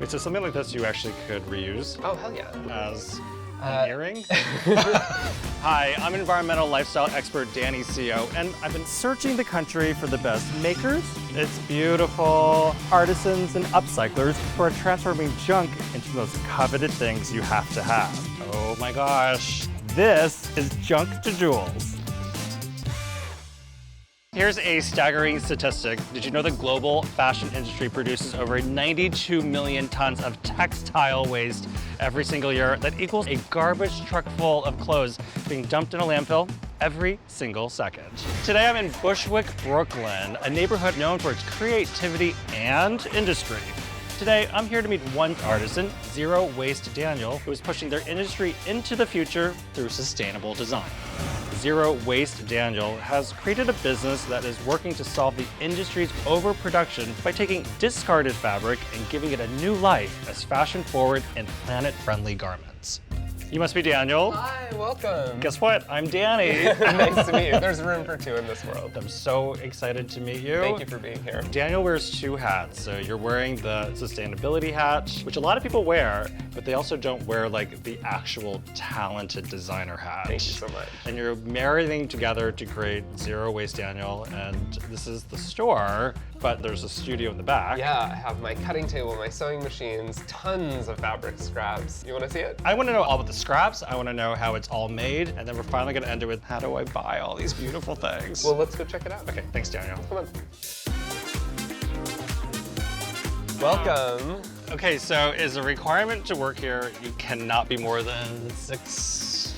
Wait, so something like this you actually could reuse Oh, hell yeah. as an earring? Hi, I'm environmental lifestyle expert Danny CO, and I've been searching the country for the best makers. It's beautiful, artisans, and upcyclers who are transforming junk into the most coveted things you have to have. Oh my gosh, this is Junk to Jewels. Here's a staggering statistic. Did you know the global fashion industry produces over 92 million tons of textile waste every single year? That equals a garbage truck full of clothes being dumped in a landfill every single second. Today I'm in Bushwick, Brooklyn, a neighborhood known for its creativity and industry. Today, I'm here to meet one artisan, Zero Waste Daniel, who is pushing their industry into the future through sustainable design. Zero Waste Daniel has created a business that is working to solve the industry's overproduction by taking discarded fabric and giving it a new life as fashion-forward and planet-friendly garments. You must be Daniel. Hi, welcome. Guess what? I'm Danny. Nice to meet you. There's room for two in this world. I'm so excited to meet you. Thank you for being here. Daniel wears two hats. So you're wearing the sustainability hat, which a lot of people wear, but they also don't wear like the actual talented designer hat. Thank you so much. And you're marrying together to create Zero Waste Daniel, and this is the store, but there's a studio in the back. Yeah, I have my cutting table, my sewing machines, tons of fabric scraps. You want to see it? I want to know all about the scraps. I want to know how it's all made, and then we're finally going to end it with how do I buy all these beautiful things? Well, let's go check it out. Okay, thanks, Daniel. Come on. Welcome. Okay, so is a requirement to work here you cannot be more than 6'4"?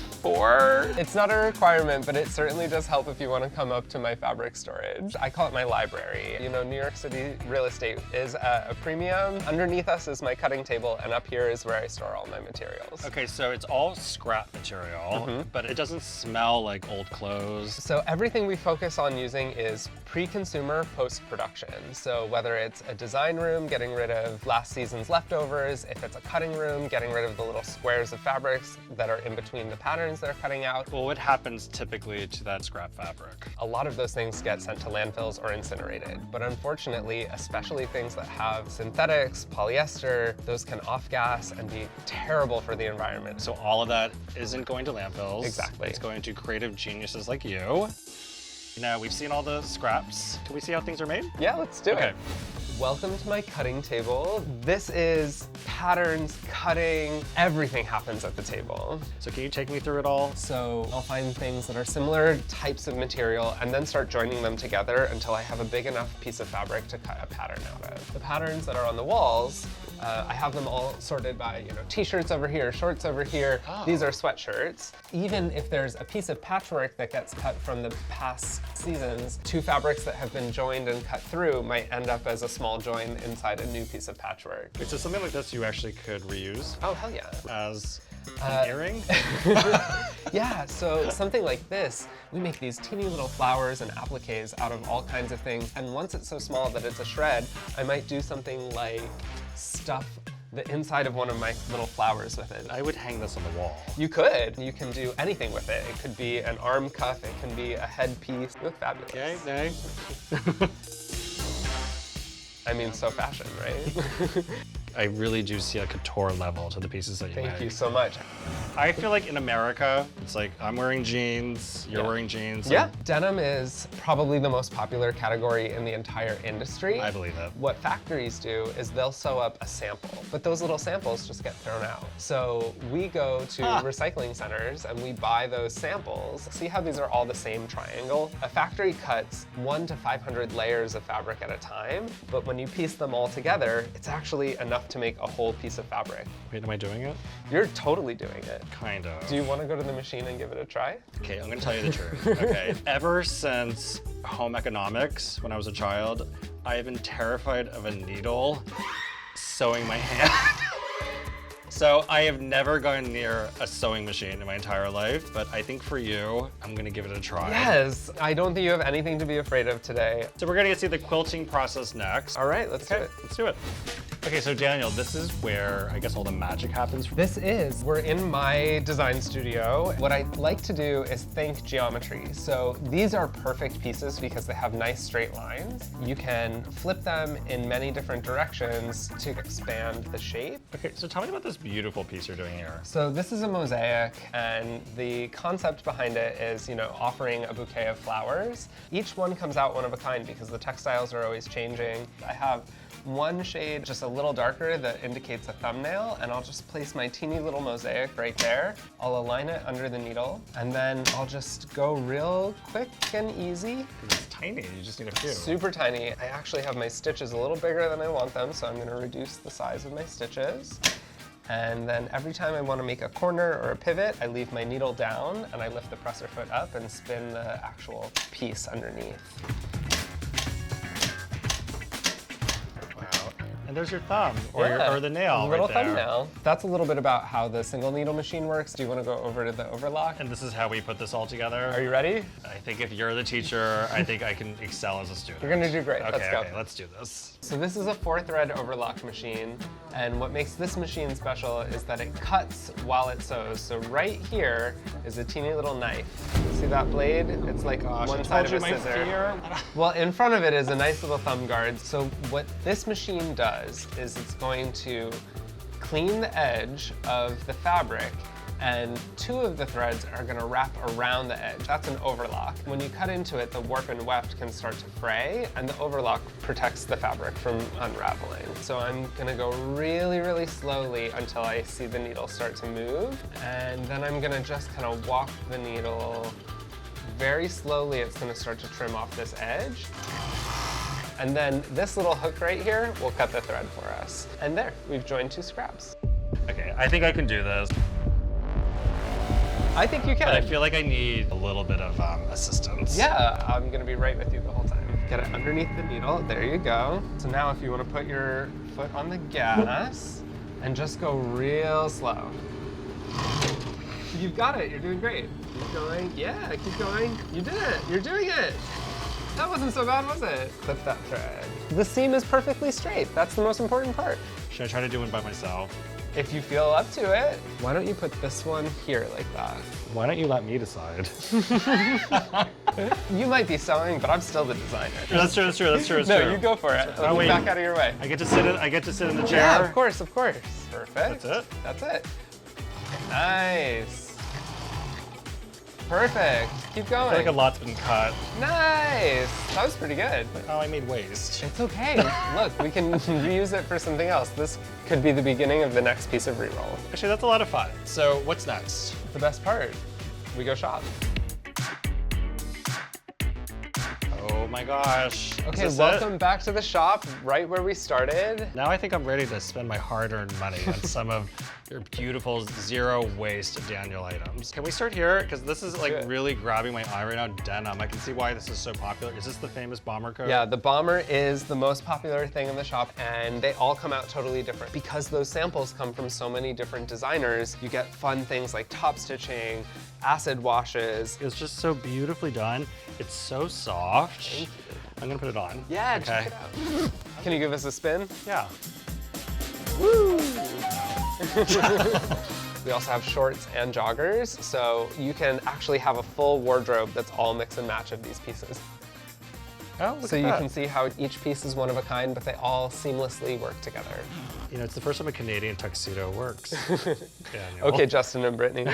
It's not a requirement, but it certainly does help if you want to come up to my fabric storage. I call it my library. You know, New York City real estate is at a premium. Underneath us is my cutting table, and up here is where I store all my materials. Okay, so it's all scrap material, but it doesn't smell like old clothes. So everything we focus on using is pre-consumer, post-production. So whether it's a design room, getting rid of last season's leftovers, if it's a cutting room, getting rid of the little squares of fabrics that are in between the patterns they're cutting out. Well, what happens typically to that scrap fabric? A lot of those things get sent to landfills or incinerated. But unfortunately, especially things that have synthetics, polyester, those can off-gas and be terrible for the environment. So all of that isn't going to landfills. Exactly. It's going to creative geniuses like you. Now, we've seen all the scraps. Can we see how things are made? Yeah, let's do Okay. it. Welcome to my cutting table. This is patterns, cutting, everything happens at the table. So can you take me through it all? So I'll find things that are similar types of material and then start joining them together until I have a big enough piece of fabric to cut a pattern out of. The patterns that are on the walls, I have them all sorted by, t-shirts over here, shorts over here. Oh. These are sweatshirts. Even if there's a piece of patchwork that gets cut from the past seasons, two fabrics that have been joined and cut through might end up as a small join inside a new piece of patchwork. Wait, so something like this you actually could reuse Oh, hell yeah. as an earring? Yeah, so something like this, we make these teeny little flowers and appliques out of all kinds of things. And once it's so small that it's a shred, I might do something like stuff the inside of one of my little flowers with it. I would hang this on the wall. You could. You can do anything with it. It could be an arm cuff. It can be a headpiece. You look fabulous. Okay, nay. I mean, so fashion, right? I really do see a couture level to the pieces that you make. Thank you so much. I feel like in America, it's like I'm wearing jeans, you're wearing jeans. Yeah, denim is probably the most popular category in the entire industry. I believe it. What factories do is they'll sew up a sample, but those little samples just get thrown out. So we go to recycling centers and we buy those samples. See how these are all the same triangle? A factory cuts 100 to 500 layers of fabric at a time, but when you piece them all together, it's actually enough to make a whole piece of fabric. Wait, am I doing it? You're totally doing it. Kind of. Do you want to go to the machine and give it a try? Okay, I'm gonna tell you the truth, okay? Ever since home economics, when I was a child, I have been terrified of a needle sewing my hand. So I have never gone near a sewing machine in my entire life, but I think for you, I'm gonna give it a try. Yes, I don't think you have anything to be afraid of today. So we're gonna see the quilting process next. All right, let's do Okay, it. let's do it. Okay, so Daniel, this is where I guess all the magic happens. We're in my design studio. What I like to do is think geometry. So these are perfect pieces because they have nice straight lines. You can flip them in many different directions to expand the shape. Okay, so tell me about this beautiful piece you're doing here. So this is a mosaic, and the concept behind it is, offering a bouquet of flowers. Each one comes out one of a kind because the textiles are always changing. I have one shade just a little darker that indicates a thumbnail, and I'll just place my teeny little mosaic right there. I'll align it under the needle, and then I'll just go real quick and easy. It's tiny, you just need a few. Super tiny. I actually have my stitches a little bigger than I want them, so I'm gonna reduce the size of my stitches. And then every time I want to make a corner or a pivot, I leave my needle down and I lift the presser foot up and spin the actual piece underneath. And there's your thumb, or the nail little right there. thumbnail. That's a little bit about how the single needle machine works. Do you want to go over to the overlock? And this is how we put this all together. Are you ready? I think if you're the teacher, I think I can excel as a student. You're gonna do great. Okay, Let's go. Okay, let's do this. So this is a 4-thread overlock machine, and what makes this machine special is that it cuts while it sews. So right here is a teeny little knife. See that blade? It's like one side of a scissor. Well, in front of it is a nice little thumb guard. So what this machine does is it's going to clean the edge of the fabric, and 2 of the threads are going to wrap around the edge. That's an overlock. When you cut into it, the warp and weft can start to fray, and the overlock protects the fabric from unraveling. So I'm going to go really, really slowly until I see the needle start to move, and then I'm going to just kind of walk the needle very slowly. It's going to start to trim off this edge. And then this little hook right here will cut the thread for us. And there, we've joined 2 scraps. Okay, I think I can do this. I think you can. But I feel like I need a little bit of assistance. Yeah, I'm gonna be right with you the whole time. Get it underneath the needle, there you go. So now if you wanna put your foot on the gas and just go real slow. You've got it, you're doing great. Keep going, yeah, keep going. You did it, you're doing it. That wasn't so bad, was it? Clip that thread. The seam is perfectly straight. That's the most important part. Should I try to do one by myself? If you feel up to it, why don't you put this one here like that? Why don't you let me decide? You might be sewing, but I'm still the designer. That's true, that's true, that's true. No, you go for it. Oh, wait. Back out of your way. I get to sit in the chair? Yeah, of course, of course. Perfect. That's it? That's it. Nice. Perfect. Keep going. I feel like a lot's been cut. Nice. That was pretty good. Oh, I made waste. It's okay. Look, we can reuse it for something else. This could be the beginning of the next piece of re-roll. Actually, that's a lot of fun. So what's next? The best part, we go shop. Oh my gosh. Okay, welcome back to the shop, right where we started. Now I think I'm ready to spend my hard-earned money on some of your beautiful zero-waste Daniel items. Can we start here? Because this is like really grabbing my eye right now, denim. I can see why this is so popular. Is this the famous bomber coat? Yeah, the bomber is the most popular thing in the shop, and they all come out totally different. Because those samples come from so many different designers, you get fun things like top stitching, acid washes. It's just so beautifully done. It's so soft. Thank you. I'm gonna put it on. Yeah, check it out. Can you give us a spin? Yeah. Woo! We also have shorts and joggers, so you can actually have a full wardrobe that's all mix and match of these pieces. Oh, look So at you that. can see how each piece is one of a kind, but they all seamlessly work together. You know, it's the first time a Canadian tuxedo works. Daniel. Okay, Justin and Brittany.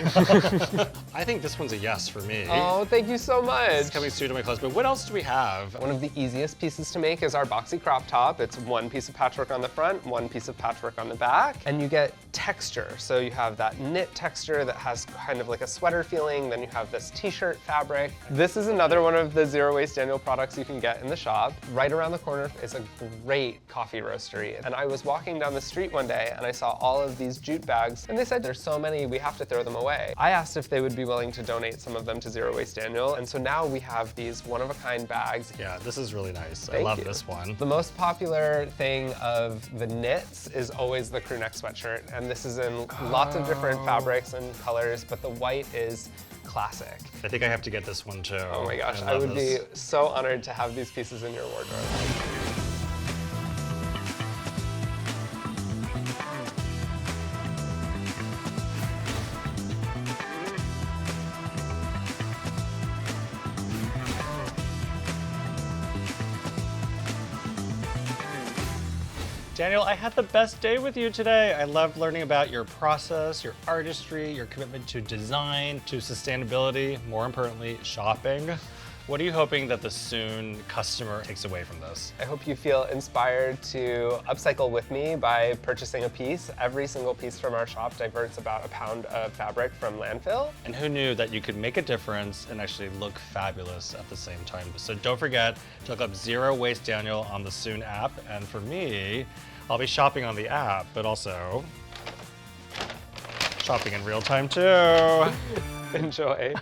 I think this one's a yes for me. Oh, thank you so much. It's coming soon to my clothes, but what else do we have? One of the easiest pieces to make is our boxy crop top. It's one piece of patchwork on the front, one piece of patchwork on the back, and you get texture. So you have that knit texture that has kind of like a sweater feeling, then you have this t-shirt fabric. This is another one of the Zero Waste Daniel products you can get in the shop. Right around the corner is a great coffee roastery, and I was walking down the street one day and I saw all of these jute bags, and they said there's so many, we have to throw them away. I asked if they would be willing to donate some of them to Zero Waste Daniel, and so now we have these one-of-a-kind bags. Yeah, this is really nice. I Thank love you. this one. The most popular thing of the knits is always the crew neck sweatshirt, and this is in lots of different fabrics and colors, but the white is classic. I think I have to get this one too. Oh my gosh, I love would this. be so honored to have these pieces in your wardrobe. Daniel, I had the best day with you today. I loved learning about your process, your artistry, your commitment to design, to sustainability, more importantly, shopping. What are you hoping that the Sune customer takes away from this? I hope you feel inspired to upcycle with me by purchasing a piece. Every single piece from our shop diverts about a pound of fabric from landfill. And who knew that you could make a difference and actually look fabulous at the same time? So don't forget to look up Zero Waste Daniel on the Sune app. And for me, I'll be shopping on the app, but also shopping in real time too. Enjoy.